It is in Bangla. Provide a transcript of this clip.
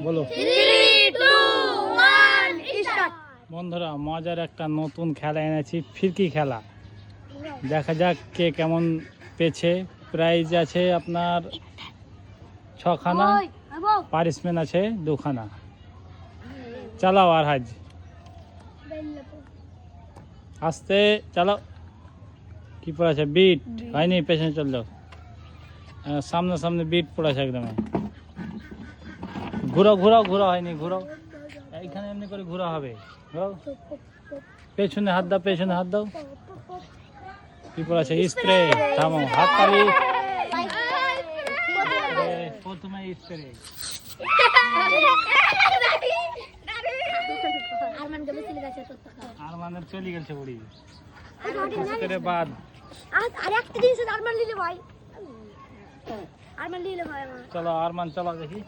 বলো। 3, 2, 1 স্টার্ট। বন্ধুরা মজার একটা নতুন খেলা এনেছি, ফিরকি খেলা। দেখা যাক কে কেমন পেয়েছে। প্রাইজ আছে আপনার 6খানা, পানিশমেন্ট আছে 2খানা। চালাও আর হাজ আস্তে চালাও। কি পড়েছে? বিট হয়নি, পেছনে চল যাও। সামনে সামনে বিট পড়েছে একদম। ঘুরাও ঘুরাও ঘুরাও, হয়নি, ঘুরাও। এইখানে এমনি করে ঘুরা হবে। ঘুরাও, পেছনে হাত দাও, পেছনে হাত দাও। কি পড়েছে? স্প্রে। থামো, হাত তালি। প্রথমে স্প্রে। আরমানের চলে গেছে বুড়ি। স্প্রে বাদ। আর একটা জিনিস আরমান নিলে ভাই, আরমান নিলে ভাই আমার। চলো আরমান, চলো দেখি।